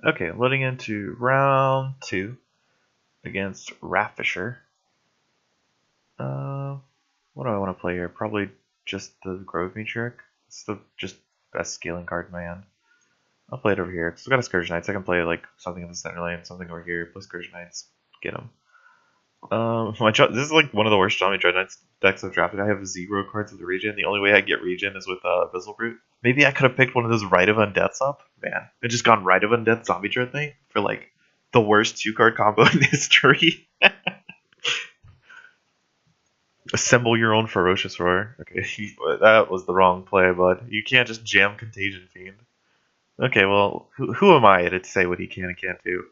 Okay, loading into round 2 against Raffisher. What do I want to play here? Probably just the Grove Matriarch. It's the just best scaling card in my hand. I'll play it over here because I've got a Scourge Knights. I can play like something in the center lane, something over here, plus Scourge Knights. Get them. This is like one of the worst Johnny Dread Knights decks I've drafted. I have 0 cards with regen. The only way I get regen is with Anvilbreaker. Maybe I could have picked one of those Rite of Undeaths up. Man, I just gone Rite of Undeath Zombie Dread Knight for like the worst 2-card combo in history. Assemble your own ferocious roar. Okay, that was the wrong play, bud. You can't just jam Contagion Fiend. Okay, well, who am I to say what he can and can't do?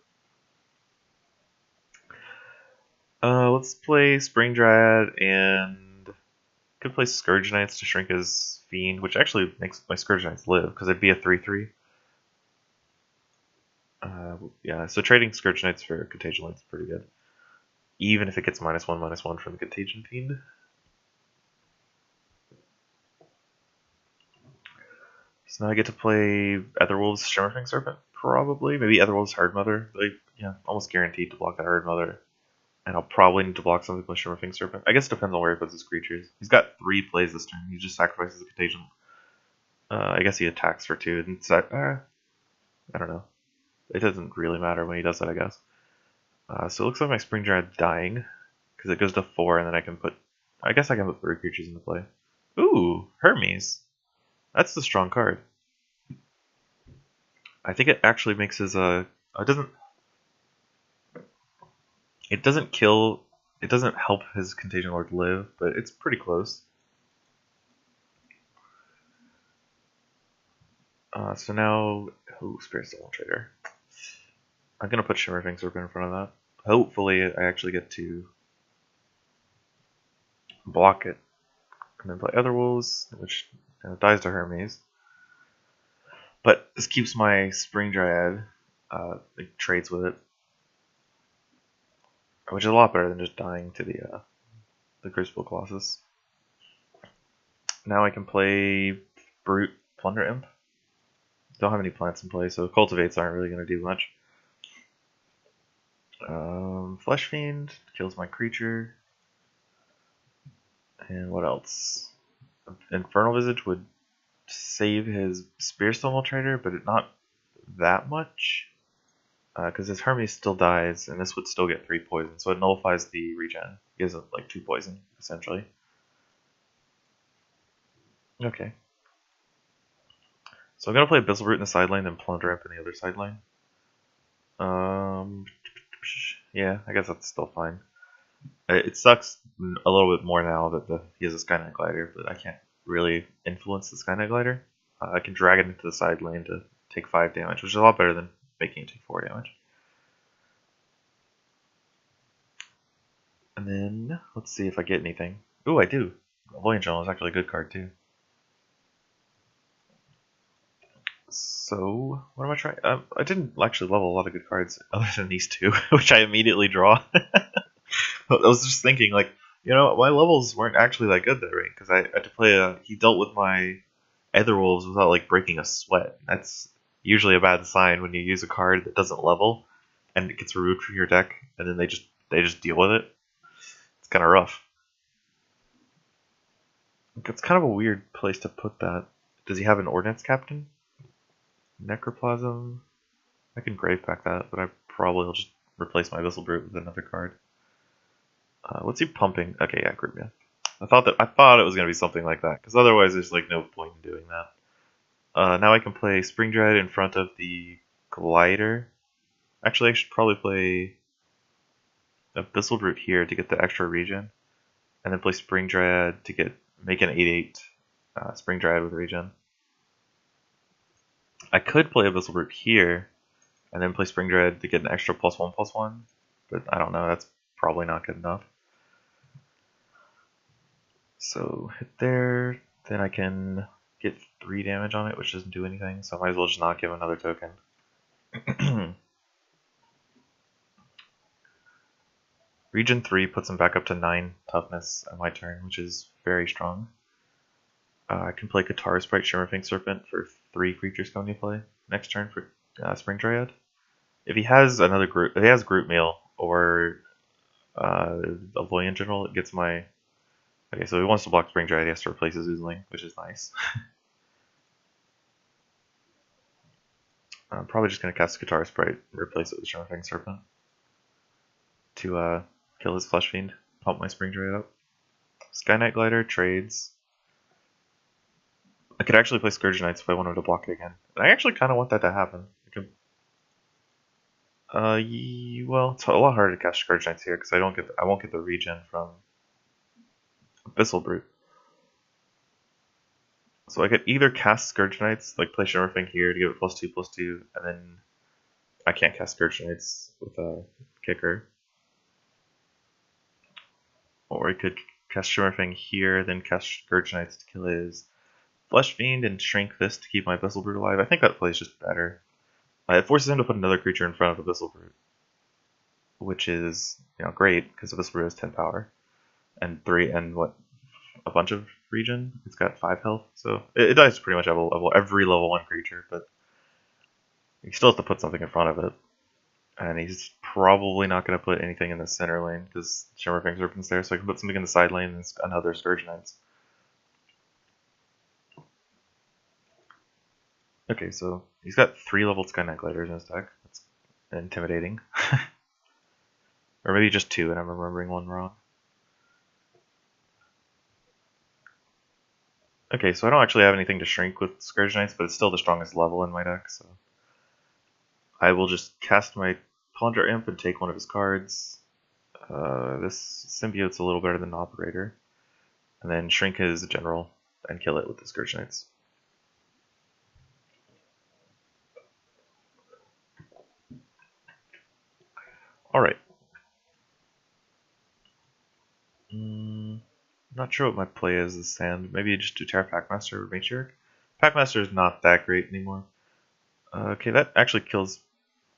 Let's play Spring Dryad and could play Scourge Knights to shrink his Fiend, which actually makes my Scourge Knights live because it'd be a 3/3. Yeah, so trading Scourge Knights for Contagion Lights is pretty good, even if it gets -1/-1 from the Contagion Fiend. So now I get to play Etherwolf's Shimmerfang Serpent, probably. Maybe Etherwolf's Herd Mother. Like, yeah, almost guaranteed to block that Herd Mother. And I'll probably need to block something with Shimmerfang Serpent. I guess it depends on where he puts his creatures. He's got 3 plays this turn. He just sacrifices a Contagion. I guess he attacks for 2. And I don't know. It doesn't really matter when he does that, I guess. So it looks like my Spring Dryad dying. Because it goes to 4, and then I can put... I guess I can put 3 creatures into play. Ooh, Hermes. That's the strong card. I think it actually makes his it doesn't kill, it doesn't help his Contagion Lord live, but it's pretty close. So now, Spirit Soul Trader. I'm gonna put Shimmerfang Serpent in front of that. Hopefully, I actually get to block it, and then play Otherwolves, which dies to Hermes. But this keeps my Spring Dryad, it trades with it, which is a lot better than just dying to the Crucible Colossus. Now I can play Brute Plunder Imp. Don't have any plants in play, so Cultivates aren't really going to do much. Flesh Fiend kills my creature. And what else? Infernal Visage would save his Spearstone Trader, but not that much. Because his Hermes still dies, and this would still get 3 poison, so it nullifies the regen. Gives it like 2 poison, essentially. Okay. So I'm going to play Abyssal Root in the side lane, then Plunder Imp in the other side lane. Yeah, I guess that's still fine. It sucks a little bit more now that he has a Skynet Glider, but I can't really influence the Skynet Glider. I can drag it into the side lane to take 5 damage, which is a lot better than making it take 4 damage. And then, let's see if I get anything. Ooh, I do. Voyant Journal is actually a good card, too. So, what am I trying? I didn't actually level a lot of good cards other than these 2, which I immediately draw. I was just thinking, like, you know, my levels weren't actually that good that rank, because I had to play he dealt with my Etherwolves without, like, breaking a sweat. That's usually a bad sign when you use a card that doesn't level, and it gets removed from your deck, and then they just deal with it. It's kind of rough. It's kind of a weird place to put that. Does he have an Ordnance Captain? Necroplasm? I can Grave Pack that, but I probably will just replace my Abyssal Brute with another card. What's he pumping? Okay, yeah, Grim, yeah. I thought it was gonna be something like that, because otherwise there's like no point in doing that. Now I can play Spring Dryad in front of the Glider. Actually, I should probably play Abyssal Brute here to get the extra regen, and then play Spring Dryad to make an 8/8 Spring Dryad with regen. I could play Abyssal Brute here, and then play Spring Dryad to get an extra +1/+1, but I don't know. That's probably not good enough. So hit there, then I can get 3 damage on it, which doesn't do anything, so I might as well just not give another token. Regen 3 puts him back up to 9 toughness on my turn, which is very strong. I can play Guitar Sprite Shimmerfang Serpent for 3 creatures coming to play next turn for Spring Dryad. If he has another group, if he has group meal or a Voyant General, it gets my. Okay, so he wants to block Spring Dry, he has to replace his Oozling, which is nice. I'm probably just gonna cast Guitar Sprite, replace it with Shimmerfang Serpent to kill his Flesh Fiend, pump my Spring Dry up. Sky Knight Glider trades. I could actually play Scourge Knights if I wanted to block it again. And I actually kind of want that to happen. Well, it's a lot harder to cast Scourge Knights here because I won't get the regen from Abyssal Brute. So I could either cast Scourge Knights, like play Shimmerfang here to give it +2/+2, and then I can't cast Scourge Knights with a kicker. Or I could cast Shimmerfang here, then cast Scourge Knights to kill his Flesh Fiend and shrink this to keep my Abyssal Brute alive. I think that plays just better. It forces him to put another creature in front of Abyssal Brute, which is great because Abyssal Brute has 10 power and a bunch of regen. It's got 5 health, so it dies pretty much every level 1 creature, but you still have to put something in front of it. And he's probably not going to put anything in the center lane because Shimmerfang Serpent's there, so I can put something in the side lane and another Scourge Knights. Okay, so he's got 3 leveled Sky Knight Gliders in his deck. That's intimidating. Or maybe just 2 and I'm remembering one wrong. Okay, so I don't actually have anything to shrink with Scourge Knights, but it's still the strongest level in my deck, so I will just cast my Plunder Imp and take one of his cards. This Symbiote's a little better than Operator. And then shrink his General and kill it with the Scourge Knights. Alright. Not sure what my play is this hand. Maybe just do Terra Packmaster or Matriarch. Packmaster is not that great anymore. Okay, that actually kills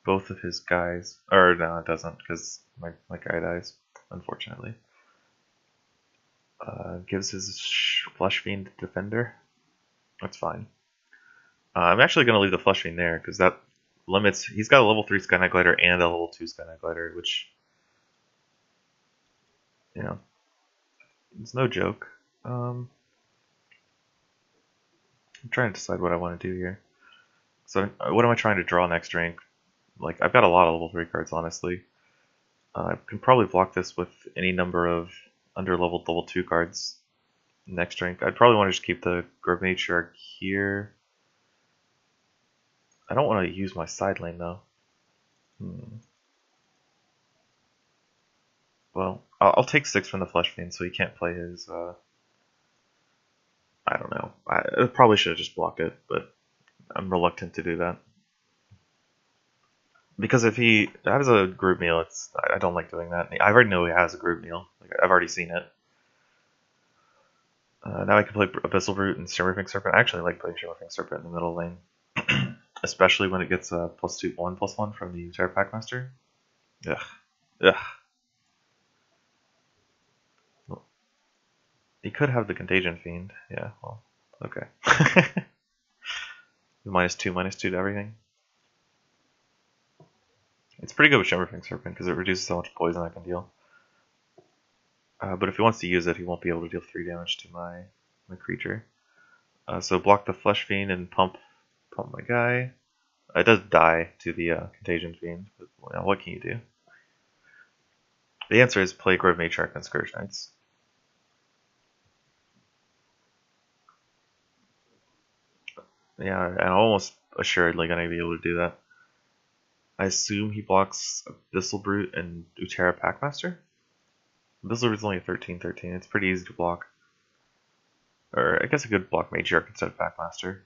both of his guys. Or no, it doesn't, because my guy dies, unfortunately. Gives his Flesh Fiend Defender. That's fine. I'm actually going to leave the Flesh Fiend there, because that limits... He's got a level 3 Sky Knight Glider and a level 2 Sky Knight Glider, which... it's no joke. I'm trying to decide what I want to do here. So, what am I trying to draw next rank? Like, I've got a lot of level 3 cards, honestly. I can probably block this with any number of under-leveled level 2 cards next rank. I'd probably want to just keep the Grove Matriarch here. I don't want to use my side lane, though. Well, I'll take 6 from the Flesh Fiend, so he can't play his... I don't know. I probably should have just blocked it, but I'm reluctant to do that. Because if he has a group meal, I don't like doing that. I already know he has a group meal. Like, I've already seen it. Now I can play Abyssal Brute and Shimmerfang Serpent. I actually like playing Shimmerfang Serpent in the middle lane. Especially when it gets a +2/+1 from the Terra Packmaster. Ugh. Ugh. Well, he could have the Contagion Fiend. Yeah, well, okay. -2/-2 to everything. It's pretty good with Shimmerfang Serpent because it reduces how much poison I can deal. But if he wants to use it, he won't be able to deal 3 damage to my creature. So block the Flesh Fiend and pump my guy. It does die to the Contagion Fiend, but what can you do? The answer is play Grove Matriarch and Scourge Knights. Yeah, I'm almost assuredly going to be able to do that. I assume he blocks Abyssal Brute and Terra Packmaster? Abyssal Brute's only a 13/13. It's pretty easy to block. Or I guess I could block Matriarch instead of Packmaster.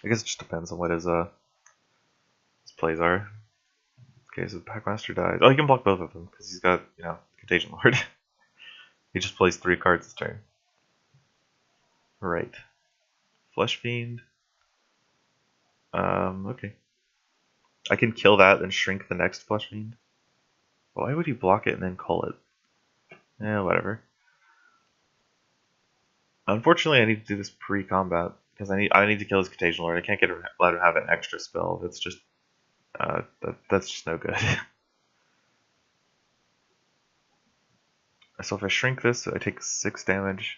I guess it just depends on what his plays are. Okay, so Packmaster dies. Oh, he can block both of them because he's got, Contagion Lord. He just plays 3 cards this turn. Right. Flesh Fiend. Okay. I can kill that and shrink the next Flesh Fiend. Why would he block it and then call it? Whatever. Unfortunately, I need to do this pre-combat. because I need to kill his Contagion Lord. I can't let him have an extra spell. That's just that's just no good. So if I shrink this, I take 6 damage.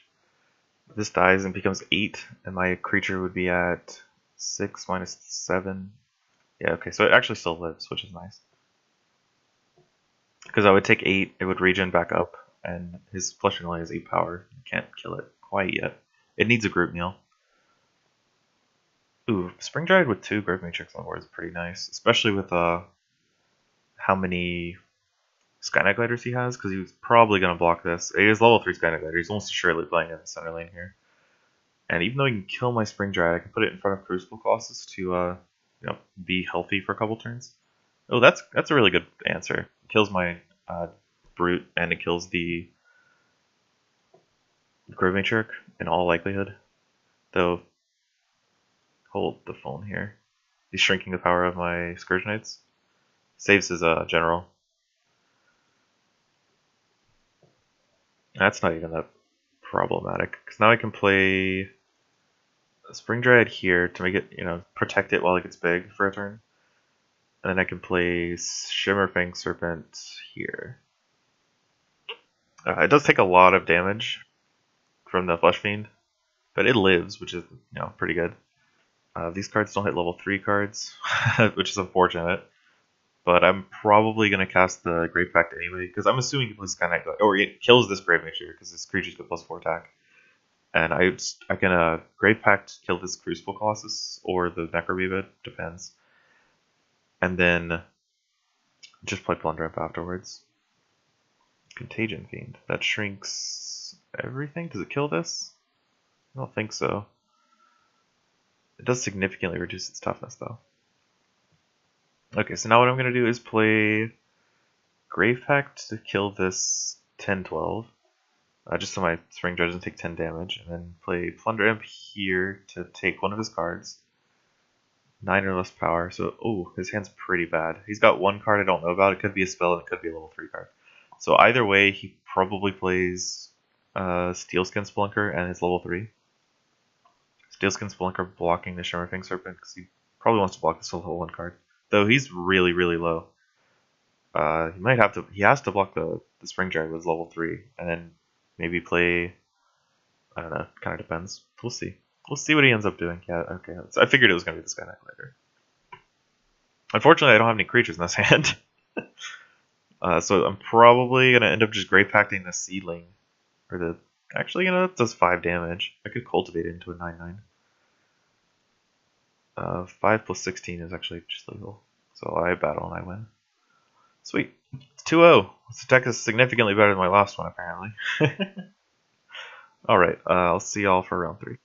This dies and becomes 8, and my creature would be at 6 minus 7. Yeah, okay, so it actually still lives, which is nice. Because I would take 8, it would regen back up, and his flushing only has 8 power. You can't kill it quite yet. It needs a group meal. Ooh, Spring Dried with 2 Grave Matrix on board is pretty nice, especially with how many Skynet Gliders he has, because he was probably going to block this. He has level 3 Skynet Glider, he's almost surely playing in the center lane here. And even though he can kill my Spring Dried, I can put it in front of Crucible Colossus to you know, be healthy for a couple turns. Oh, that's a really good answer. It kills my Brute, and it kills the Grave Matriarch in all likelihood. Though, hold the phone here. He's shrinking the power of my Scourge Knights. Saves his general. That's not even that problematic, because now I can play Spring Dryad here to make it, you know, protect it while it gets big for a turn. And then I can play Shimmerfang Serpent here. It does take a lot of damage from the Flesh Fiend, but it lives, which is, you know, pretty good. These cards don't hit level 3 cards, which is unfortunate. But I'm probably going to cast the Grave Pact anyway, because I'm assuming he plays Skynet Glide, or it kills this Grave Matrix because this creature's got +4 attack. And I can Grave Pact kill this Crucible Colossus, or the Necrobeavid, depends. And then just play Plunder Imp afterwards. Contagion Fiend. That shrinks everything? Does it kill this? I don't think so. It does significantly reduce its toughness, though. Okay, so now what I'm going to do is play Grave Pact to kill this 10-12. Just so my Spring Dredge doesn't take 10 damage. And then play Plunder Imp here to take one of his cards. 9 or less power. So, oh, his hand's pretty bad. He's got one card I don't know about. It could be a spell and it could be a level 3 card. So either way, he probably plays Steelskin Spelunker and his level 3. Steelskin Spelunker blocking the Shimmerfang Serpent because he probably wants to block this level 1 card. Though he's really, really low. He has to block the Spring Dryad with level 3, and then maybe play, I don't know, kind of depends. We'll see. We'll see what he ends up doing. Yeah, okay. So I figured it was going to be this guy later. Unfortunately, I don't have any creatures in this hand. So I'm probably going to end up just Grave Pacting the Seedling. Actually, you know, that does 5 damage. I could cultivate it into a 9/9. 5 plus 16 is actually just legal. So I battle and I win. Sweet. It's 2-0. This deck is significantly better than my last one, apparently. Alright, I'll see y'all for round 3.